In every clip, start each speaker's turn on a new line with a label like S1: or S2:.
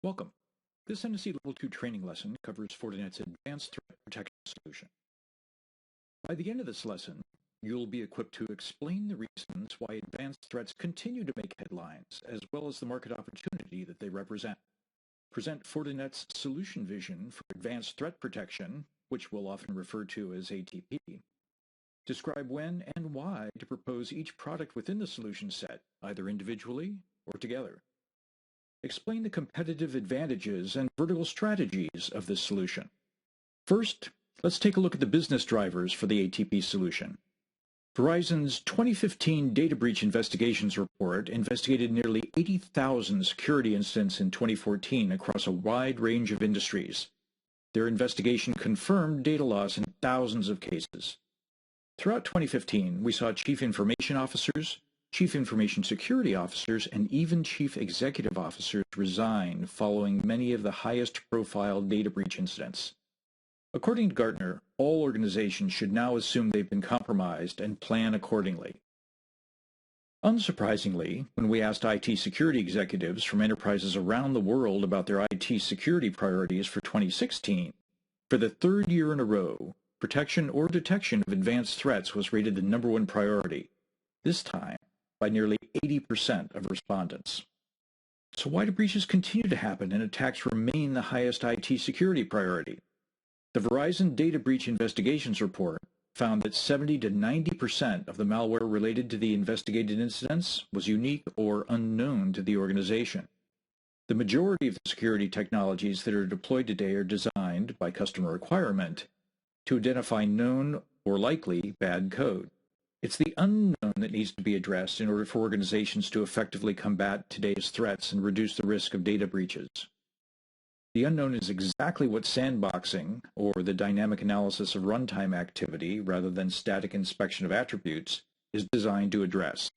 S1: Welcome. This NSC Level 2 training lesson covers Fortinet's Advanced Threat Protection solution. By the end of this lesson, you'll be equipped to explain the reasons why advanced threats continue to make headlines, as well as the market opportunity that they represent. Present Fortinet's solution vision for advanced threat protection, which we'll often refer to as ATP. Describe when and why to propose each product within the solution set, either individually or together. Explain the competitive advantages and vertical strategies of this solution. First, let's take a look at the business drivers for the ATP solution. Verizon's 2015 Data Breach Investigations Report investigated nearly 80,000 security incidents in 2014 across a wide range of industries. Their investigation confirmed data loss in thousands of cases. Throughout 2015, we saw chief information officers, chief information security officers, and even chief executive officers resign following many of the highest-profile data breach incidents. According to Gartner, all organizations should now assume they've been compromised and plan accordingly. Unsurprisingly, when we asked IT security executives from enterprises around the world about their IT security priorities for 2016, for the third year in a row, protection or detection of advanced threats was rated the #1 priority, this time by nearly 80% of respondents. So why do breaches continue to happen and attacks remain the highest IT security priority? The Verizon Data Breach Investigations Report found that 70 to 90% of the malware related to the investigated incidents was unique or unknown to the organization. The majority of the security technologies that are deployed today are designed, by customer requirement, to identify known or likely bad code. It's the unknown that needs to be addressed in order for organizations to effectively combat today's threats and reduce the risk of data breaches. The unknown is exactly what sandboxing, or the dynamic analysis of runtime activity rather than static inspection of attributes, is designed to address.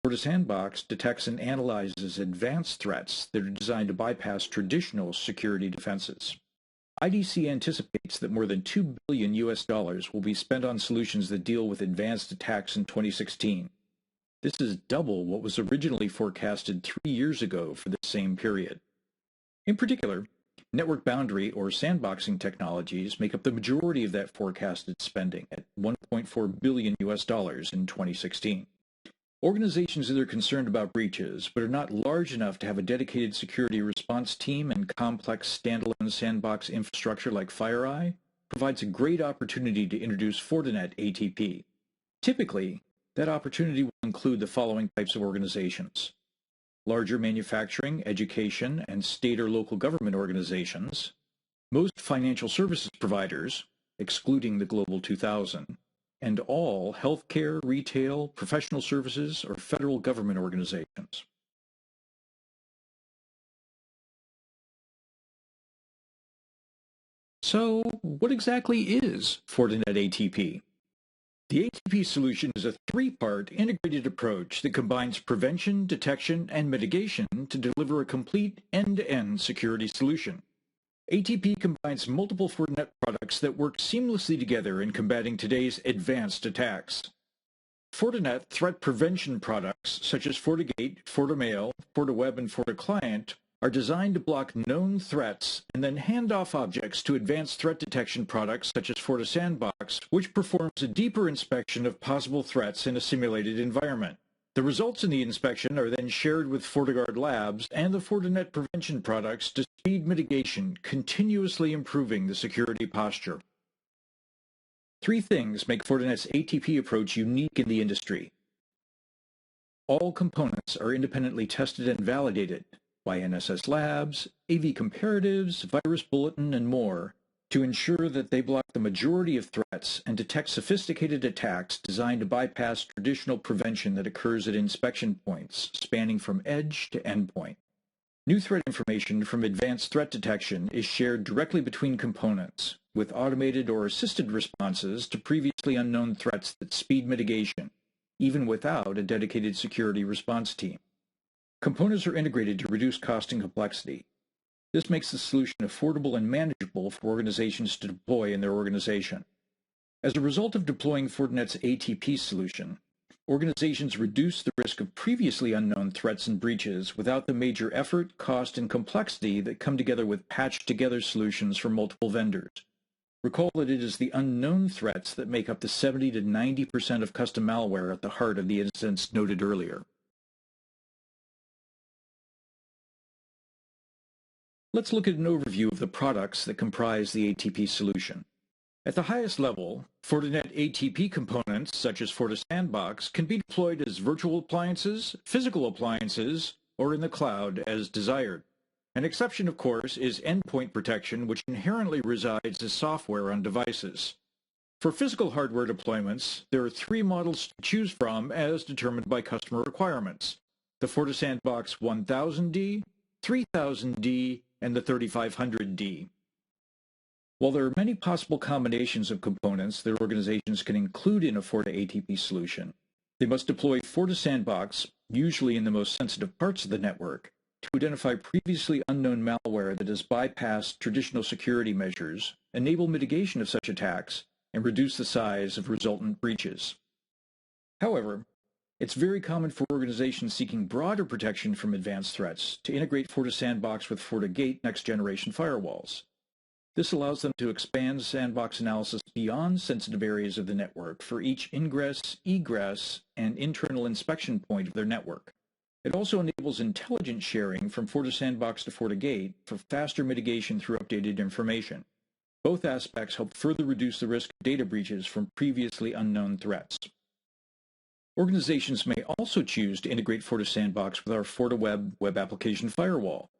S1: FortiSandbox detects and analyzes advanced threats that are designed to bypass traditional security defenses. IDC anticipates that more than $2 billion will be spent on solutions that deal with advanced attacks in 2016. This is double what was originally forecasted 3 years ago for the same period. In particular, network boundary or sandboxing technologies make up the majority of that forecasted spending at $1.4 billion in 2016. Organizations that are concerned about breaches but are not large enough to have a dedicated security response team and complex standalone sandbox infrastructure like FireEye provides a great opportunity to introduce Fortinet ATP. Typically, that opportunity will include the following types of organizations: larger manufacturing, education, and state or local government organizations, most financial services providers, excluding the Global 2000, and all healthcare, retail, professional services, or federal government organizations. So, what exactly is Fortinet ATP? The ATP solution is a three-part integrated approach that combines prevention, detection, and mitigation to deliver a complete end-to-end security solution. ATP combines multiple Fortinet products that work seamlessly together in combating today's advanced attacks. Fortinet threat prevention products such as FortiGate, FortiMail, FortiWeb, and FortiClient are designed to block known threats and then hand off objects to advanced threat detection products such as FortiSandbox, which performs a deeper inspection of possible threats in a simulated environment. The results in the inspection are then shared with FortiGuard Labs and the Fortinet prevention products to speed mitigation, continuously improving the security posture. Three things make Fortinet's ATP approach unique in the industry. All components are independently tested and validated by NSS Labs, AV Comparatives, Virus Bulletin, and more, to ensure that they block the majority of threats and detect sophisticated attacks designed to bypass traditional prevention that occurs at inspection points, spanning from edge to endpoint. New threat information from advanced threat detection is shared directly between components, with automated or assisted responses to previously unknown threats that speed mitigation, even without a dedicated security response team. Components are integrated to reduce cost and complexity. This makes the solution affordable and manageable for organizations to deploy in their organization. As a result of deploying Fortinet's ATP solution, Organizations reduce the risk of previously unknown threats and breaches without the major effort, cost, and complexity that come together with patched-together solutions from multiple vendors. Recall that it is the unknown threats that make up the 70 to 90% of custom malware at the heart of the incidents noted earlier. Let's look at an overview of the products that comprise the ATP solution. At the highest level, Fortinet ATP components, such as FortiSandbox, can be deployed as virtual appliances, physical appliances, or in the cloud as desired. An exception, of course, is endpoint protection, which inherently resides as software on devices. For physical hardware deployments, there are three models to choose from as determined by customer requirements: the FortiSandbox 1000D, 3000D, and the 3500D. While there are many possible combinations of components that organizations can include in a FortiATP solution, they must deploy FortiSandbox, usually in the most sensitive parts of the network, to identify previously unknown malware that has bypassed traditional security measures, enable mitigation of such attacks, and reduce the size of resultant breaches. However, it's very common for organizations seeking broader protection from advanced threats to integrate FortiSandbox with FortiGate next-generation firewalls. This allows them to expand sandbox analysis beyond sensitive areas of the network for each ingress, egress, and internal inspection point of their network. It also enables intelligence sharing from FortiSandbox to FortiGate for faster mitigation through updated information. Both aspects help further reduce the risk of data breaches from previously unknown threats. Organizations may also choose to integrate FortiSandbox with our FortiWeb web application firewall.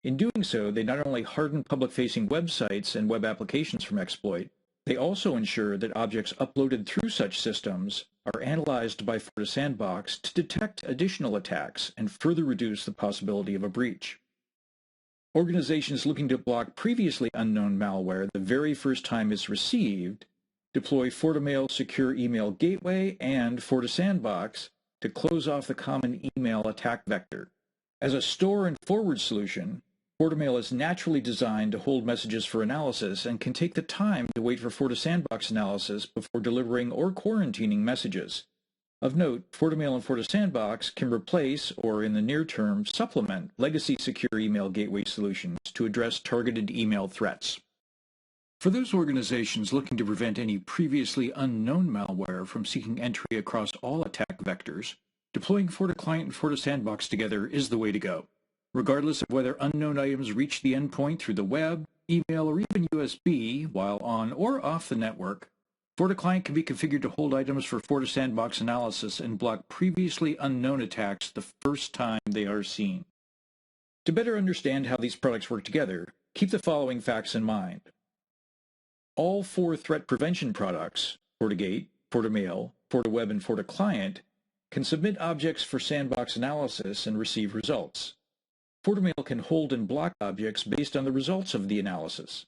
S1: In doing so, they not only harden public-facing websites and web applications from exploit, they also ensure that objects uploaded through such systems are analyzed by FortiSandbox to detect additional attacks and further reduce the possibility of a breach. Organizations looking to block previously unknown malware the very first time it's received deploy FortiMail Secure Email Gateway and FortiSandbox to close off the common email attack vector. As a store and forward solution, FortiMail is naturally designed to hold messages for analysis and can take the time to wait for FortiSandbox analysis before delivering or quarantining messages. Of note, FortiMail and FortiSandbox can replace, or in the near term, supplement legacy secure email gateway solutions to address targeted email threats. For those organizations looking to prevent any previously unknown malware from seeking entry across all attack vectors, deploying FortiClient and FortiSandbox together is the way to go. Regardless of whether unknown items reach the endpoint through the web, email, or even USB while on or off the network, FortiClient can be configured to hold items for FortiSandbox analysis and block previously unknown attacks the first time they are seen. To better understand how these products work together, keep the following facts in mind. All four threat prevention products, FortiGate, FortiMail, FortiWeb, and FortiClient, can submit objects for sandbox analysis and receive results. FortiMail can hold and block objects based on the results of the analysis.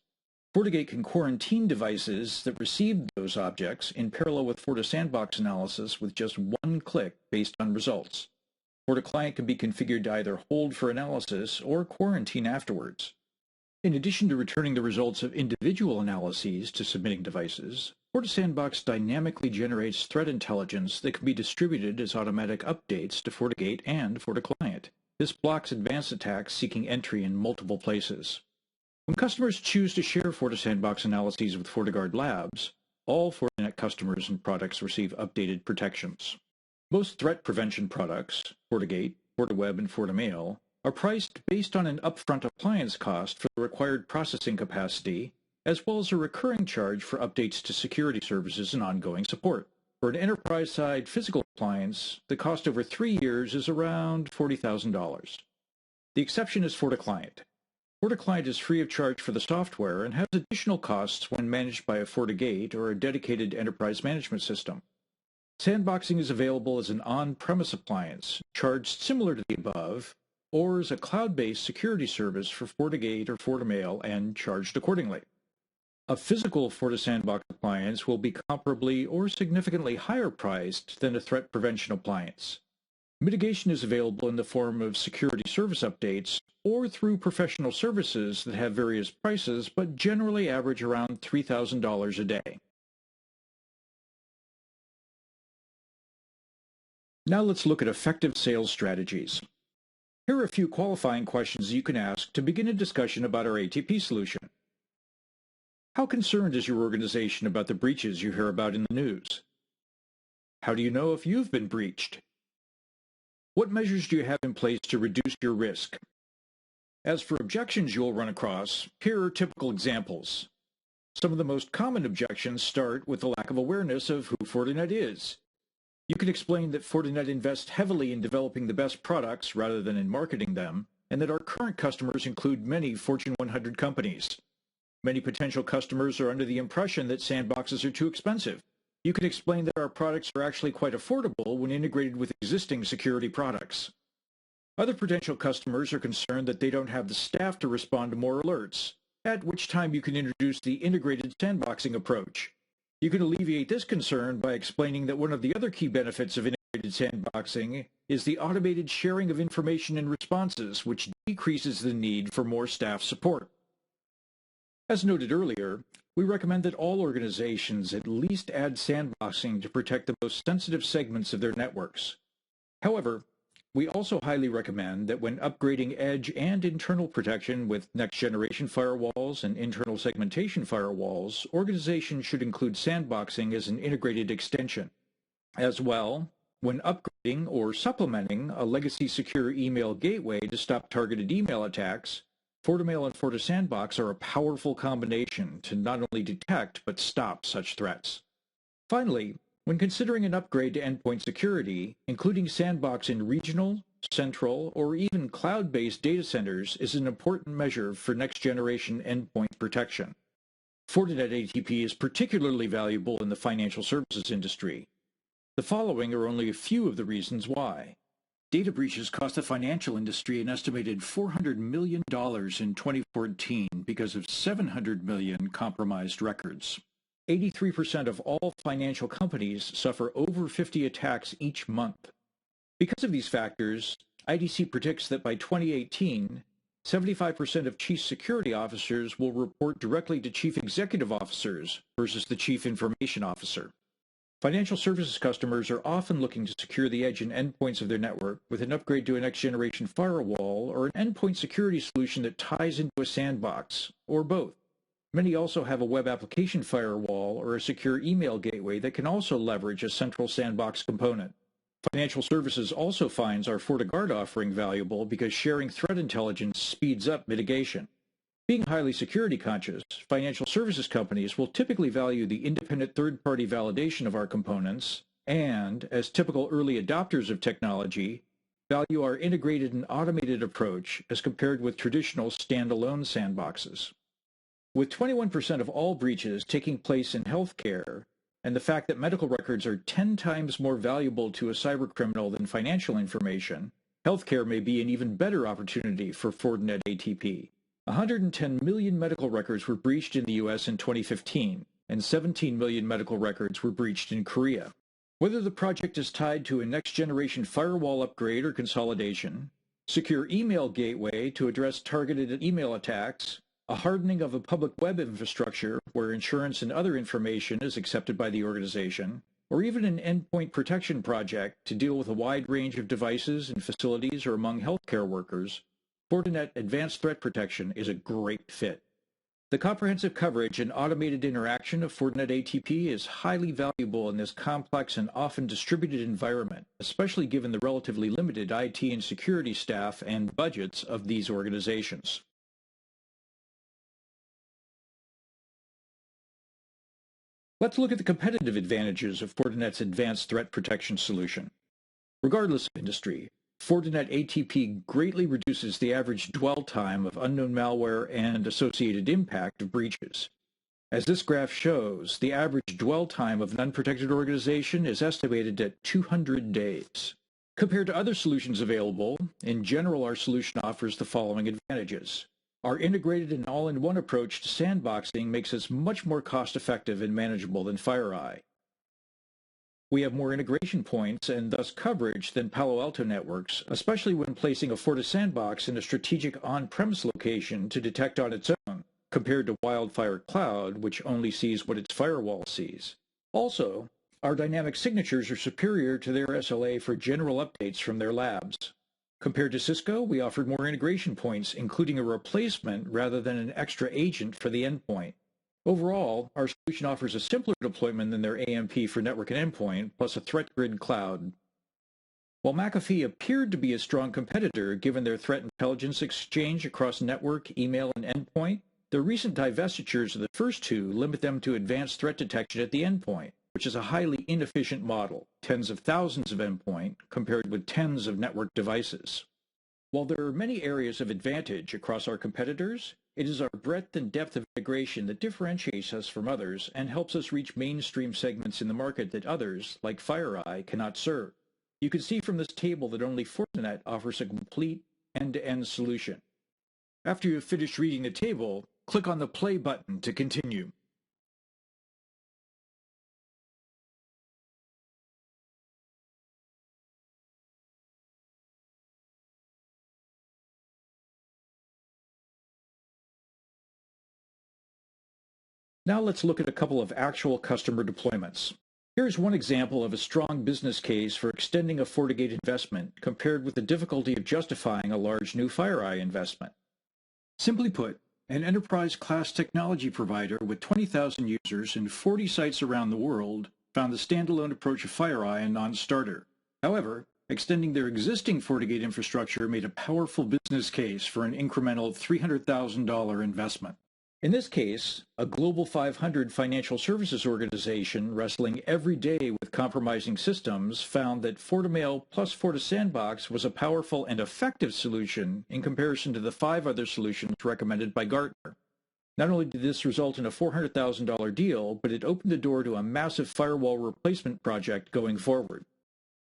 S1: FortiGate can quarantine devices that receive those objects in parallel with FortiSandbox analysis with just one click based on results. FortiClient can be configured to either hold for analysis or quarantine afterwards. In addition to returning the results of individual analyses to submitting devices, FortiSandbox dynamically generates threat intelligence that can be distributed as automatic updates to FortiGate and FortiClient. This blocks advanced attacks seeking entry in multiple places. When customers choose to share FortiSandbox analyses with FortiGuard Labs, all Fortinet customers and products receive updated protections. Most threat prevention products, FortiGate, FortiWeb, and FortiMail, are priced based on an upfront appliance cost for the required processing capacity, as well as a recurring charge for updates to security services and ongoing support. For an enterprise-side physical appliance, the cost over 3 years is around $40,000. The exception is FortiClient. FortiClient is free of charge for the software and has additional costs when managed by a FortiGate or a dedicated enterprise management system. Sandboxing is available as an on-premise appliance, charged similar to the above, or as a cloud-based security service for FortiGate or FortiMail and charged accordingly. A physical FortiSandbox appliance will be comparably or significantly higher priced than a threat prevention appliance. Mitigation is available in the form of security service updates or through professional services that have various prices but generally average around $3,000 a day. Now let's look at effective sales strategies. Here are a few qualifying questions you can ask to begin a discussion about our ATP solution. How concerned is your organization about the breaches you hear about in the news? How do you know if you've been breached? What measures do you have in place to reduce your risk? As for objections you'll run across, here are typical examples. Some of the most common objections start with the lack of awareness of who Fortinet is. You can explain that Fortinet invests heavily in developing the best products rather than in marketing them, and that our current customers include many Fortune 100 companies. Many potential customers are under the impression that sandboxes are too expensive. You can explain that our products are actually quite affordable when integrated with existing security products. Other potential customers are concerned that they don't have the staff to respond to more alerts, at which time you can introduce the integrated sandboxing approach. You can alleviate this concern by explaining that one of the other key benefits of integrated sandboxing is the automated sharing of information and responses, which decreases the need for more staff support. As noted earlier, we recommend that all organizations at least add sandboxing to protect the most sensitive segments of their networks. However, we also highly recommend that when upgrading edge and internal protection with next-generation firewalls and internal segmentation firewalls, organizations should include sandboxing as an integrated extension. As well, when upgrading or supplementing a legacy secure email gateway to stop targeted email attacks, FortiMail and FortiSandbox are a powerful combination to not only detect but stop such threats. Finally, when considering an upgrade to endpoint security, including sandbox in regional, central, or even cloud-based data centers is an important measure for next-generation endpoint protection. Fortinet ATP is particularly valuable in the financial services industry. The following are only a few of the reasons why. Data breaches cost the financial industry an estimated $400 million in 2014 because of 700 million compromised records. 83% of all financial companies suffer over 50 attacks each month. Because of these factors, IDC predicts that by 2018, 75% of chief security officers will report directly to chief executive officers versus the chief information officer. Financial services customers are often looking to secure the edge and endpoints of their network with an upgrade to a next-generation firewall or an endpoint security solution that ties into a sandbox, or both. Many also have a web application firewall or a secure email gateway that can also leverage a central sandbox component. Financial services also finds our FortiGuard offering valuable because sharing threat intelligence speeds up mitigation. Being highly security conscious, financial services companies will typically value the independent third-party validation of our components and, as typical early adopters of technology, value our integrated and automated approach as compared with traditional standalone sandboxes. With 21% of all breaches taking place in healthcare, and the fact that medical records are 10 times more valuable to a cybercriminal than financial information, healthcare may be an even better opportunity for Fortinet ATP. 110 million medical records were breached in the U.S. in 2015, and 17 million medical records were breached in Korea. Whether the project is tied to a next-generation firewall upgrade or consolidation, secure email gateway to address targeted email attacks, a hardening of a public web infrastructure where insurance and other information is accepted by the organization, or even an endpoint protection project to deal with a wide range of devices and facilities or among healthcare workers, Fortinet Advanced Threat Protection is a great fit. The comprehensive coverage and automated interaction of Fortinet ATP is highly valuable in this complex and often distributed environment, especially given the relatively limited IT and security staff and budgets of these organizations. Let's look at the competitive advantages of Fortinet's Advanced Threat Protection solution. Regardless of industry, Fortinet ATP greatly reduces the average dwell time of unknown malware and associated impact of breaches. As this graph shows, the average dwell time of an unprotected organization is estimated at 200 days. Compared to other solutions available, in general our solution offers the following advantages. Our integrated and all-in-one approach to sandboxing makes us much more cost-effective and manageable than FireEye. We have more integration points and thus coverage than Palo Alto networks, especially when placing a FortiSandbox in a strategic on-premise location to detect on its own, compared to Wildfire Cloud, which only sees what its firewall sees. Also, Our dynamic signatures are superior to their SLA for general updates from their labs. Compared to Cisco, we offered more integration points, including a replacement rather than an extra agent for the endpoint. Overall, our solution offers a simpler deployment than their AMP for network and endpoint, plus a threat grid cloud. While McAfee appeared to be a strong competitor given their threat intelligence exchange across network, email, and endpoint, the recent divestitures of the first two limit them to advanced threat detection at the endpoint, which is a highly inefficient model, tens of thousands of endpoint compared with tens of network devices. While there are many areas of advantage across our competitors, it is our breadth and depth of integration that differentiates us from others and helps us reach mainstream segments in the market that others, like FireEye, cannot serve. You can see from this table that only Fortinet offers a complete end-to-end solution. After you have finished reading the table, click on the play button to continue. Now let's look at a couple of actual customer deployments. Here's one example of a strong business case for extending a FortiGate investment compared with the difficulty of justifying a large new FireEye investment. Simply put, an enterprise-class technology provider with 20,000 users and 40 sites around the world found the standalone approach of FireEye a non-starter. However, extending their existing FortiGate infrastructure made a powerful business case for an incremental $300,000 investment. In this case, a Global 500 financial services organization wrestling every day with compromising systems found that FortiMail plus FortiSandbox was a powerful and effective solution in comparison to the 5 other solutions recommended by Gartner. Not only did this result in a $400,000 deal, but it opened the door to a massive firewall replacement project going forward.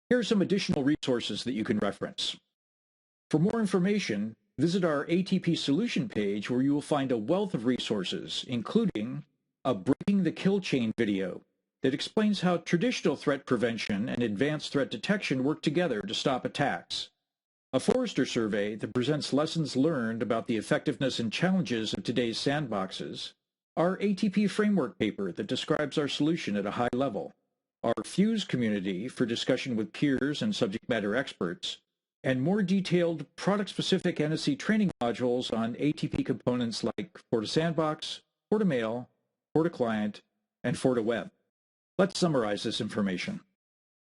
S1: Here are some additional resources that you can reference. For more information, visit our ATP solution page where you will find a wealth of resources, including a Breaking the Kill Chain video that explains how traditional threat prevention and advanced threat detection work together to stop attacks, a Forrester survey that presents lessons learned about the effectiveness and challenges of today's sandboxes, our ATP framework paper that describes our solution at a high level, our Fuse community for discussion with peers and subject matter experts, and more detailed product-specific NSC training modules on ATP components like FortiSandbox, FortiMail, FortiClient, and FortiWeb. Let's summarize this information.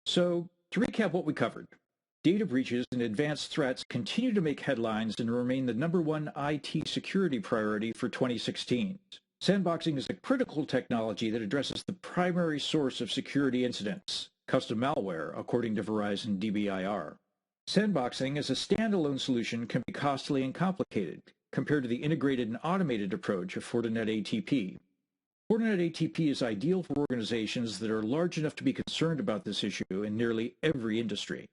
S1: So, to recap what we covered, data breaches and advanced threats continue to make headlines and remain the #1 IT security priority for 2016. Sandboxing is a critical technology that addresses the primary source of security incidents, custom malware, according to Verizon DBIR. Sandboxing as a standalone solution can be costly and complicated compared to the integrated and automated approach of Fortinet ATP. Fortinet ATP is ideal for organizations that are large enough to be concerned about this issue in nearly every industry.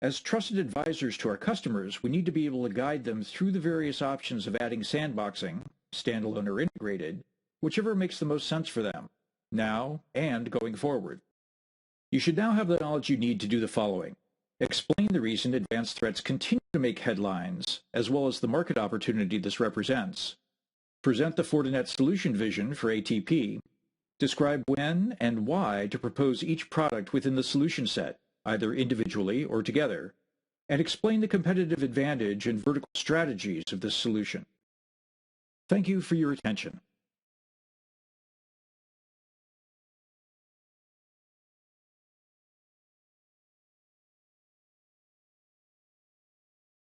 S1: As trusted advisors to our customers, we need to be able to guide them through the various options of adding sandboxing, standalone or integrated, whichever makes the most sense for them, now and going forward. You should now have the knowledge you need to do the following. Explain the reason advanced threats continue to make headlines, as well as the market opportunity this represents. Present the Fortinet solution vision for ATP. Describe when and why to propose each product within the solution set, either individually or together, and explain the competitive advantage and vertical strategies of this solution. Thank you for your attention.